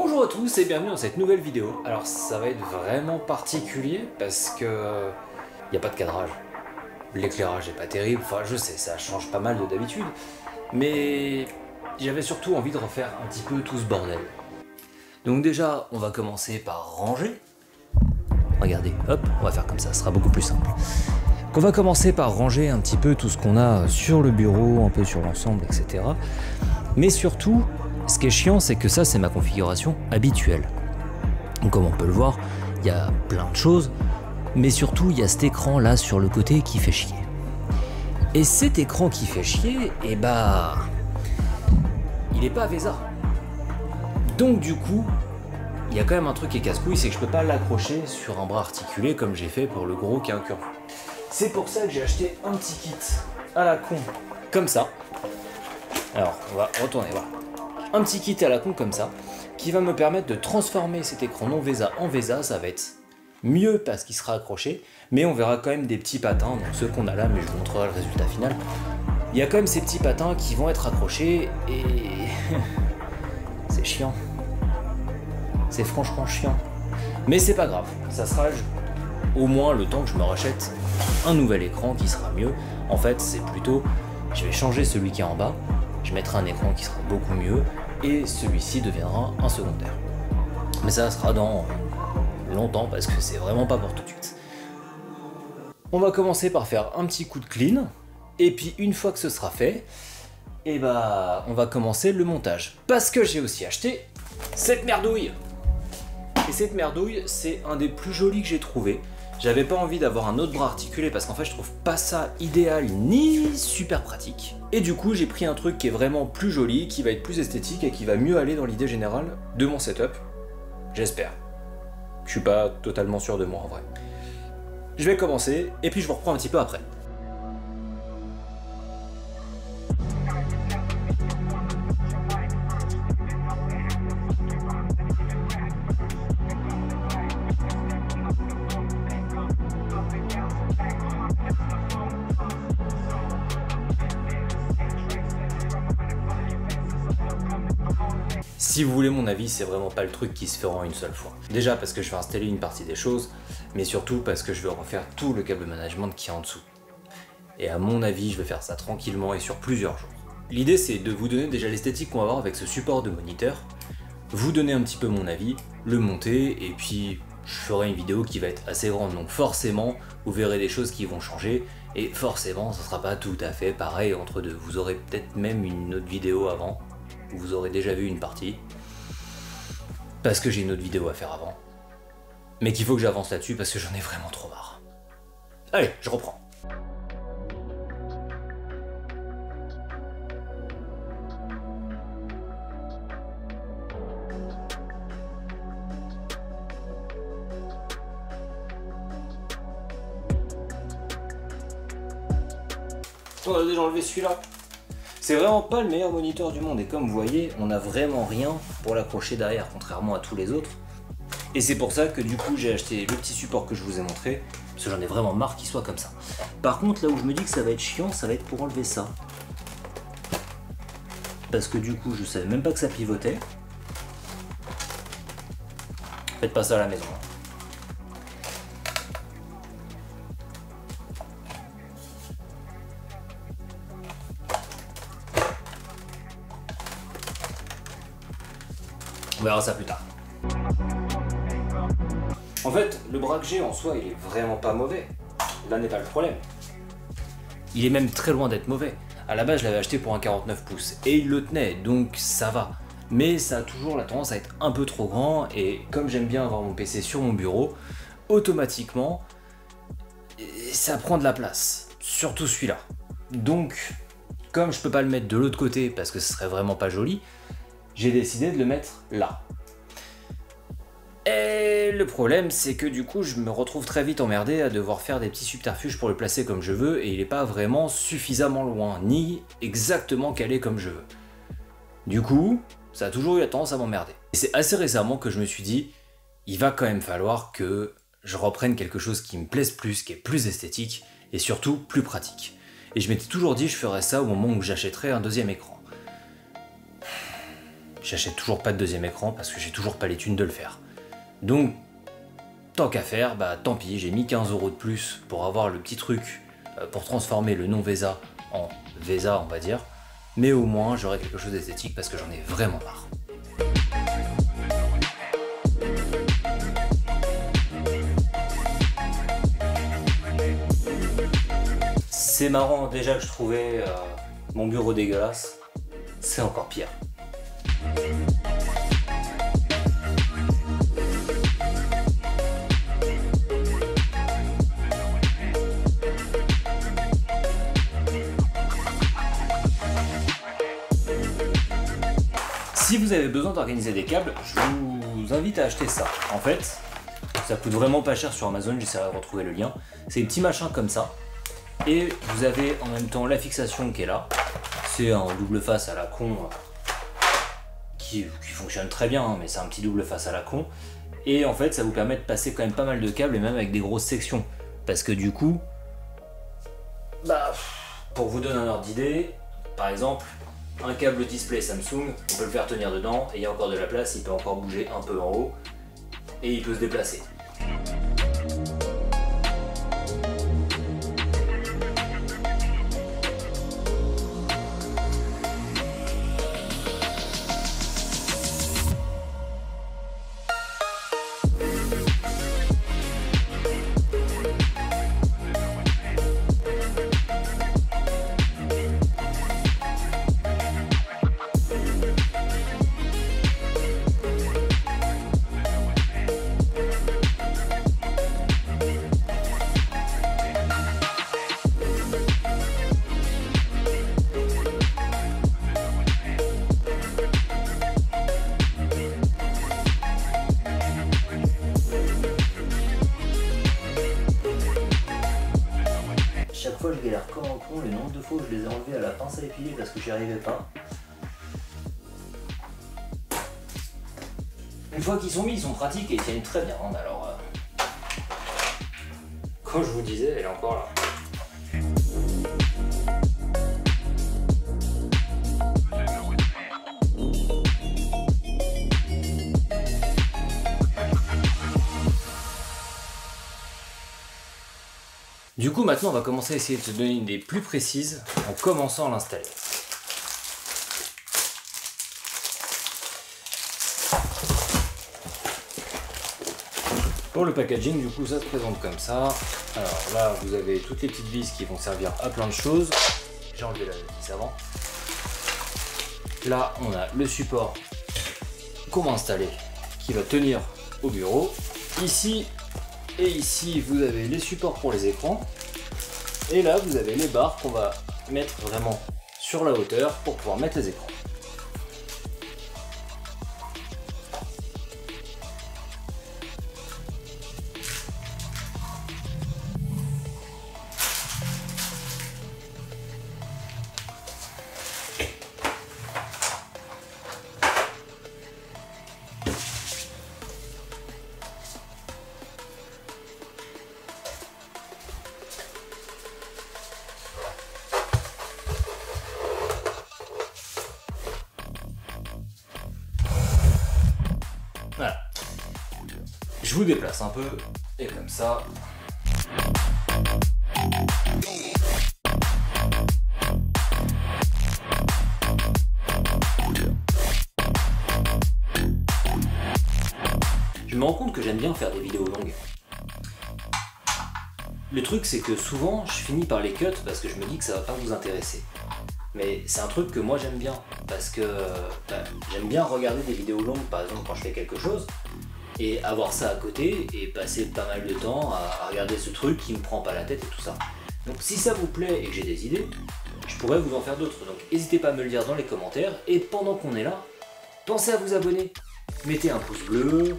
Bonjour à tous et bienvenue dans cette nouvelle vidéo. Alors ça va être vraiment particulier parce que il n'y a pas de cadrage. L'éclairage est pas terrible, enfin je sais, ça change pas mal de d'habitude, mais j'avais surtout envie de refaire un petit peu tout ce bordel. Donc déjà, on va commencer par ranger. Regardez, hop, on va faire comme ça, ce sera beaucoup plus simple. On va commencer par ranger un petit peu tout ce qu'on a sur le bureau, un peu sur l'ensemble, etc. Mais surtout, ce qui est chiant, c'est que ça, c'est ma configuration habituelle. Donc, comme on peut le voir, il y a plein de choses, mais surtout, il y a cet écran là sur le côté qui fait chier. Et cet écran qui fait chier, eh bah, il est pas Avesa. Donc du coup, il y a quand même un truc qui est casse-couille, c'est que je peux pas l'accrocher sur un bras articulé comme j'ai fait pour le gros qui est incurvé. C'est pour ça que j'ai acheté un petit kit à la con, comme ça. Alors, on va retourner, voilà. Un petit kit à la con comme ça, qui va me permettre de transformer cet écran non VESA en VESA. Ça va être mieux parce qu'il sera accroché, mais on verra quand même des petits patins, donc ceux qu'on a là, mais je vous montrerai le résultat final. Il y a quand même ces petits patins qui vont être accrochés, et c'est chiant. C'est franchement chiant. Mais c'est pas grave, ça sera au moins le temps que je me rachète un nouvel écran qui sera mieux. En fait, c'est plutôt, je vais changer celui qui est en bas, je mettrai un écran qui sera beaucoup mieux, et celui-ci deviendra un secondaire. Mais ça sera dans longtemps parce que c'est vraiment pas pour tout de suite. On va commencer par faire un petit coup de clean, et puis une fois que ce sera fait, et bah on va commencer le montage. Parce que j'ai aussi acheté cette merdouille. Et cette merdouille, c'est un des plus jolis que j'ai trouvé. J'avais pas envie d'avoir un autre bras articulé parce qu'en fait je trouve pas ça idéal ni super pratique. Et du coup j'ai pris un truc qui est vraiment plus joli, qui va être plus esthétique et qui va mieux aller dans l'idée générale de mon setup. J'espère. Je suis pas totalement sûr de moi en vrai. Je vais commencer et puis je vous reprends un petit peu après. Si vous voulez mon avis, c'est vraiment pas le truc qui se fera en une seule fois. Déjà parce que je vais installer une partie des choses, mais surtout parce que je vais refaire tout le câble management qui est en dessous. Et à mon avis, je vais faire ça tranquillement et sur plusieurs jours. L'idée c'est de vous donner déjà l'esthétique qu'on va avoir avec ce support de moniteur, vous donner un petit peu mon avis, le monter, et puis je ferai une vidéo qui va être assez grande, donc forcément vous verrez des choses qui vont changer, et forcément ça sera pas tout à fait pareil entre deux. Vous aurez peut-être même une autre vidéo avant, vous aurez déjà vu une partie, parce que j'ai une autre vidéo à faire avant, mais qu'il faut que j'avance là-dessus parce que j'en ai vraiment trop marre. Allez, je reprends. On a déjà enlevé celui-là. C'est vraiment pas le meilleur moniteur du monde et comme vous voyez, on n'a vraiment rien pour l'accrocher derrière, contrairement à tous les autres. Et c'est pour ça que du coup j'ai acheté le petit support que je vous ai montré, parce que j'en ai vraiment marre qu'il soit comme ça. Par contre, là où je me dis que ça va être chiant, ça va être pour enlever ça. Parce que du coup, je savais même pas que ça pivotait. Faites pas ça à la maison. On verra ça plus tard. En fait, le bras que j'ai en soi, il est vraiment pas mauvais. Là n'est pas le problème. Il est même très loin d'être mauvais. À la base, je l'avais acheté pour un 49 pouces et il le tenait, donc ça va. Mais ça a toujours la tendance à être un peu trop grand et comme j'aime bien avoir mon PC sur mon bureau, automatiquement, ça prend de la place. Surtout celui-là. Donc, comme je peux pas le mettre de l'autre côté parce que ce serait vraiment pas joli, j'ai décidé de le mettre là. Et le problème, c'est que du coup, je me retrouve très vite emmerdé à devoir faire des petits subterfuges pour le placer comme je veux, et il n'est pas vraiment suffisamment loin, ni exactement calé comme je veux. Du coup, ça a toujours eu la tendance à m'emmerder. Et c'est assez récemment que je me suis dit, il va quand même falloir que je reprenne quelque chose qui me plaise plus, qui est plus esthétique, et surtout plus pratique. Et je m'étais toujours dit, je ferais ça au moment où j'achèterais un deuxième écran. j'achète toujours pas de deuxième écran parce que j'ai toujours pas les thunes de le faire. Donc, tant qu'à faire, bah tant pis, j'ai mis 15 € de plus pour avoir le petit truc pour transformer le non VESA en VESA, on va dire. Mais au moins, j'aurai quelque chose d'esthétique parce que j'en ai vraiment marre. C'est marrant, déjà que je trouvais mon bureau dégueulasse, c'est encore pire. Si vous avez besoin d'organiser des câbles, je vous invite à acheter ça. En fait, ça coûte vraiment pas cher sur Amazon, j'essaierai de retrouver le lien. C'est des petits machins comme ça. Et vous avez en même temps la fixation qui est là. C'est un double face à la con qui fonctionne très bien, hein, mais c'est un petit double face à la con. Et en fait, ça vous permet de passer quand même pas mal de câbles et même avec des grosses sections. Parce que du coup, bah, pour vous donner un ordre d'idée, par exemple, un câble display Samsung, on peut le faire tenir dedans et il y a encore de la place, il peut encore bouger un peu en haut et il peut se déplacer. Chaque fois je galère comme un con, le nombre de fois où je les ai enlevés à la pince à épiler parce que j'y arrivais pas. Une fois qu'ils sont mis, ils sont pratiques et ils tiennent très bien. Hein, alors, comme je vous disais, elle est encore là. Du coup, maintenant, on va commencer à essayer de se donner une idée plus précise en commençant à l'installer. Pour le packaging, du coup, ça se présente comme ça. Alors là, vous avez toutes les petites vis qui vont servir à plein de choses. J'ai enlevé la vis avant. Là, on a le support qu'on va installer, qui va tenir au bureau. Ici, et ici, vous avez les supports pour les écrans. Et là, vous avez les barres qu'on va mettre vraiment sur la hauteur pour pouvoir mettre les écrans. Voilà. Je vous déplace un peu, et comme ça. Je me rends compte que j'aime bien faire des vidéos longues. Le truc, c'est que souvent, je finis par les cuts parce que je me dis que ça va pas vous intéresser. Mais c'est un truc que moi j'aime bien, parce que j'aime bien regarder des vidéos longues, par exemple quand je fais quelque chose, et avoir ça à côté, et passer pas mal de temps à regarder ce truc qui me prend pas la tête et tout ça. Donc si ça vous plaît et que j'ai des idées, je pourrais vous en faire d'autres. Donc n'hésitez pas à me le dire dans les commentaires, et pendant qu'on est là, pensez à vous abonner. Mettez un pouce bleu,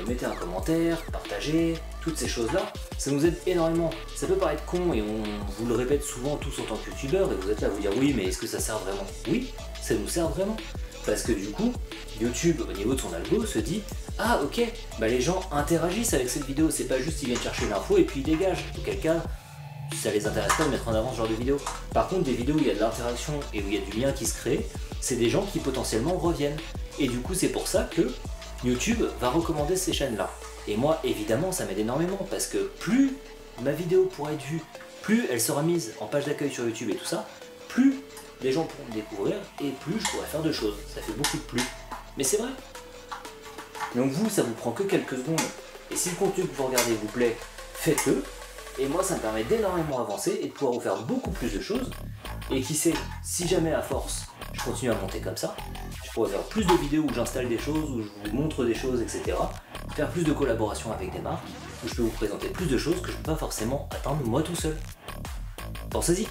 mettez un commentaire, partagez, toutes ces choses-là, ça nous aide énormément. Ça peut paraître con et on vous le répète souvent tous en tant que youtubeur et vous êtes là à vous dire oui mais est-ce que ça sert vraiment? Oui, ça nous sert vraiment. Parce que du coup, YouTube au niveau de son algo se dit ah ok, bah les gens interagissent avec cette vidéo, c'est pas juste ils viennent chercher l'info et puis ils dégagent. Auquel cas, ça les intéresse pas de mettre en avant ce genre de vidéos. Par contre, des vidéos où il y a de l'interaction et où il y a du lien qui se crée, c'est des gens qui potentiellement reviennent. Et du coup, c'est pour ça que YouTube va recommander ces chaînes-là. Et moi, évidemment, ça m'aide énormément parce que plus ma vidéo pourra être vue, plus elle sera mise en page d'accueil sur YouTube et tout ça, plus les gens pourront me découvrir et plus je pourrai faire de choses. Ça fait beaucoup de plus. Mais c'est vrai. Donc vous, ça vous prend que quelques secondes. Et si le contenu que vous regardez vous plaît, faites-le. Et moi, ça me permet d'énormément avancer et de pouvoir vous faire beaucoup plus de choses. Et qui sait, si jamais à force, je continue à monter comme ça, je pourrais faire plus de vidéos où j'installe des choses, où je vous montre des choses, etc. Faire plus de collaborations avec des marques, où je peux vous présenter plus de choses que je ne peux pas forcément atteindre moi tout seul. Pensez-y.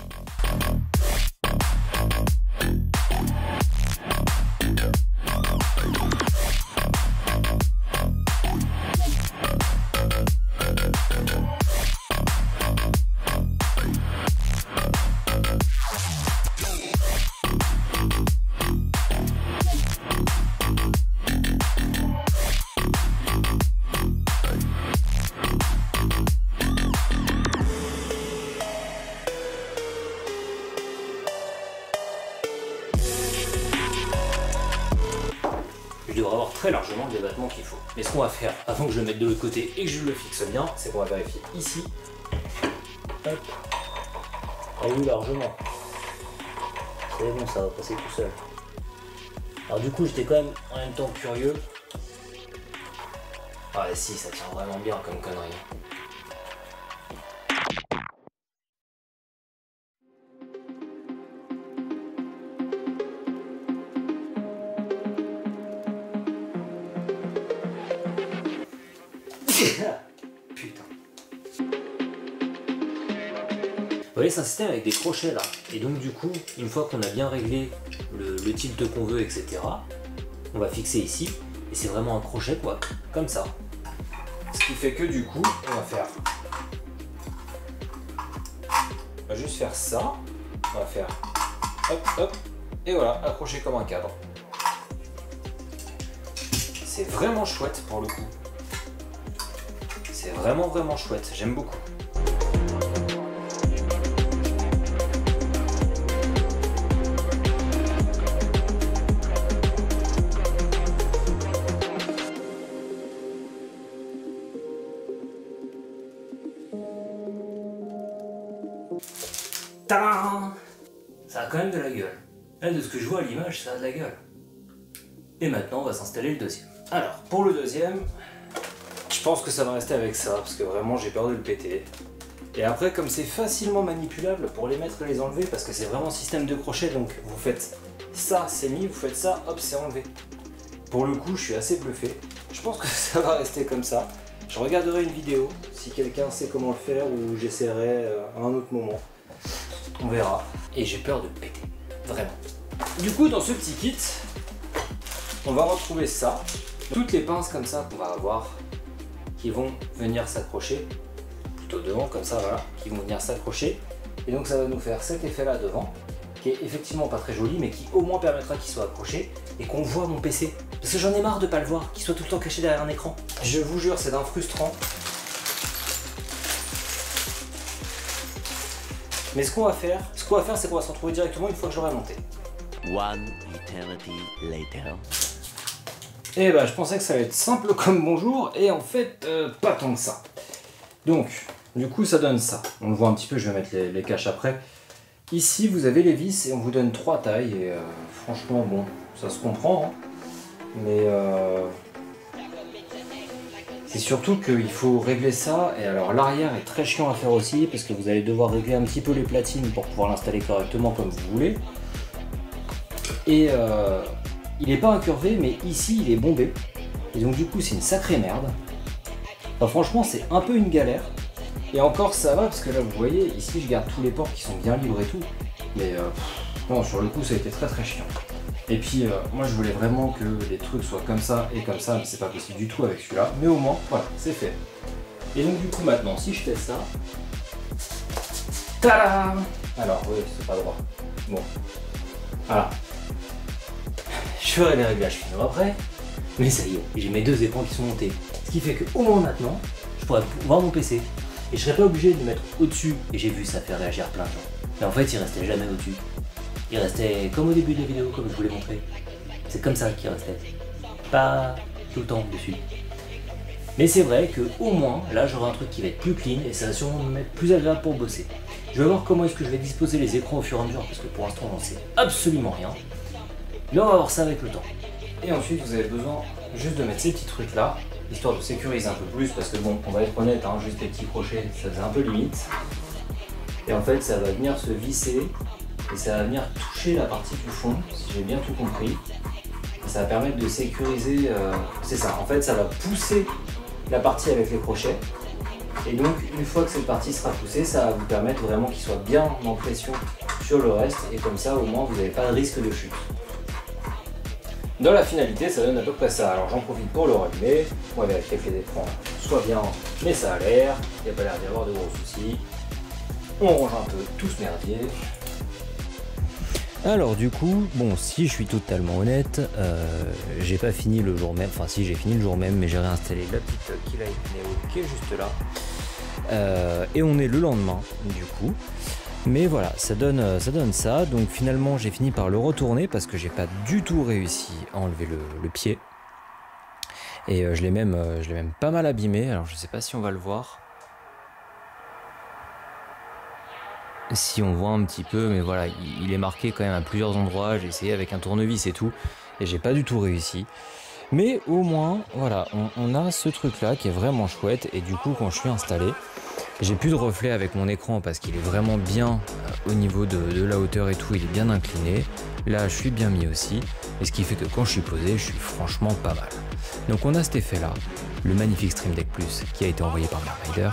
Je devrais avoir très largement le débattement qu'il faut. Mais ce qu'on va faire, avant que je le mette de l'autre côté et que je le fixe bien, c'est qu'on va vérifier ici. Hop. Ah oui, largement. C'est bon, ça va passer tout seul. Alors du coup, j'étais quand même en même temps curieux. Ah si, ça tient vraiment bien comme connerie. Putain. Vous voyez, c'est un système avec des crochets là. Et donc du coup, une fois qu'on a bien réglé le tilt qu'on veut, etc., on va fixer ici. Et c'est vraiment un crochet quoi, comme ça. Ce qui fait que du coup, on va juste faire ça. On va faire hop, hop. Et voilà, accroché comme un cadre. C'est vraiment chouette pour le coup. C'est vraiment chouette, j'aime beaucoup. Tadam! Ça a quand même de la gueule. Là, de ce que je vois à l'image, ça a de la gueule. Et maintenant, on va s'installer le deuxième. Alors, pour le deuxième, je pense que ça va rester avec ça, parce que vraiment, j'ai peur de le péter. Et après, comme c'est facilement manipulable, pour les mettre et les enlever, parce que c'est vraiment système de crochet, donc vous faites ça, c'est mis, vous faites ça, hop, c'est enlevé. Pour le coup, je suis assez bluffé. Je pense que ça va rester comme ça. Je regarderai une vidéo, si quelqu'un sait comment le faire, ou j'essaierai à un autre moment. On verra. Et j'ai peur de le péter. Vraiment. Du coup, dans ce petit kit, on va retrouver ça. Toutes les pinces comme ça qu'on va avoir, qui vont venir s'accrocher, plutôt devant, comme ça, voilà, qui vont venir s'accrocher. Et donc ça va nous faire cet effet-là devant, qui est effectivement pas très joli, mais qui au moins permettra qu'il soit accroché et qu'on voit mon PC. Parce que j'en ai marre de pas le voir, qu'il soit tout le temps caché derrière un écran. Je vous jure, c'est d'un frustrant. Mais ce qu'on va faire, c'est qu'on va se retrouver directement une fois que j'aurai monté. One eternity later. Et bah je pensais que ça allait être simple comme bonjour, et en fait, pas tant que ça. Donc, du coup ça donne ça. On le voit un petit peu, je vais mettre les caches après. Ici vous avez les vis, et on vous donne 3 tailles, et franchement bon, ça se comprend, hein. Mais c'est surtout qu'il faut régler ça, et alors l'arrière est très chiant à faire aussi, parce que vous allez devoir régler un petit peu les platines pour pouvoir l'installer correctement comme vous voulez. Et il n'est pas incurvé, mais ici il est bombé, et donc du coup c'est une sacrée merde. Enfin, franchement c'est un peu une galère, et encore ça va, parce que là vous voyez, ici je garde tous les ports qui sont bien libres et tout, mais bon, sur le coup ça a été très chiant. Et puis moi je voulais vraiment que les trucs soient comme ça et comme ça, mais c'est pas possible du tout avec celui-là. Mais au moins, voilà, c'est fait. Et donc du coup maintenant, si je fais ça... Tadam! Alors oui, c'est pas droit. Bon. Voilà. Je ferai les réglages finaux après. Mais ça y est, j'ai mes 2 écrans qui sont montés. Ce qui fait que au moins maintenant, je pourrais voir mon PC. Et je serais pas obligé de le mettre au-dessus. Et j'ai vu ça faire réagir plein de gens. Mais en fait, il restait jamais au-dessus. Il restait comme au début de la vidéo, comme je vous l'ai montré. C'est comme ça qu'il restait. Pas tout le temps dessus. Mais c'est vrai que au moins, là j'aurai un truc qui va être plus clean et ça va sûrement me mettre plus agréable pour bosser. Je vais voir comment est-ce que je vais disposer les écrans au fur et à mesure parce que pour l'instant on n'en sait absolument rien. Mais on va voir ça avec le temps. Et ensuite vous avez besoin juste de mettre ces petits trucs là, histoire de sécuriser un peu plus parce que bon, on va être honnête, hein, juste les petits crochets, ça faisait un peu limite. Et en fait ça va venir se visser et ça va venir toucher la partie du fond, si j'ai bien tout compris. Et ça va permettre de sécuriser, c'est ça, en fait ça va pousser la partie avec les crochets. Et donc une fois que cette partie sera poussée, ça va vous permettre vraiment qu'il soit bien en pression sur le reste et comme ça au moins vous n'avez pas de risque de chute. Dans la finalité ça donne à peu près ça, alors j'en profite pour le rallumer, on va vérifier que les écrans soient bien, mais ça a l'air, il n'y a pas l'air d'y avoir de gros soucis. On range un peu tout ce merdier. Alors du coup, bon, si je suis totalement honnête, j'ai pas fini le jour même, enfin si j'ai fini le jour même, mais j'ai réinstallé la petite Kila Neo qui est juste là. Et on est le lendemain du coup. Mais voilà, ça donne ça. Donc finalement j'ai fini par le retourner parce que j'ai pas du tout réussi à enlever le pied. Et je l'ai même pas mal abîmé, alors je sais pas si on va le voir. Si on voit un petit peu, mais voilà, il est marqué quand même à plusieurs endroits. J'ai essayé avec un tournevis et tout, et j'ai pas du tout réussi. Mais au moins, voilà, on a ce truc là qui est vraiment chouette. Et du coup, quand je suis installé, j'ai plus de reflet avec mon écran parce qu'il est vraiment bien au niveau de la hauteur et tout, il est bien incliné. Là, je suis bien mis aussi, et ce qui fait que quand je suis posé, je suis franchement pas mal. Donc on a cet effet là, le magnifique Stream Deck Plus qui a été envoyé par Merrider.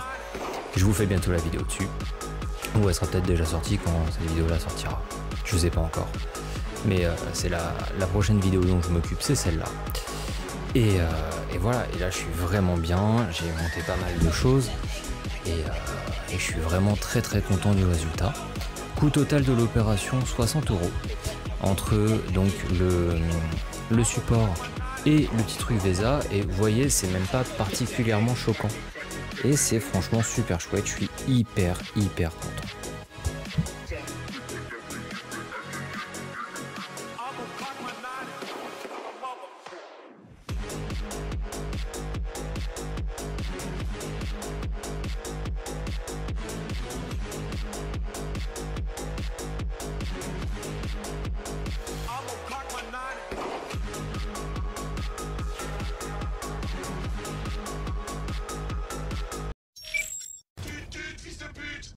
Je vous fais bientôt la vidéo dessus. Ou elle sera peut-être déjà sortie quand cette vidéo là sortira. Je sais pas encore. Mais c'est la prochaine vidéo dont je m'occupe, c'est celle-là. Et voilà, et là je suis vraiment bien, j'ai monté pas mal de choses. Et je suis vraiment très très content du résultat. Coût total de l'opération 60 €. Entre donc le support et le petit truc VESA. Et vous voyez, c'est même pas particulièrement choquant. Et c'est franchement super chouette, je suis hyper content.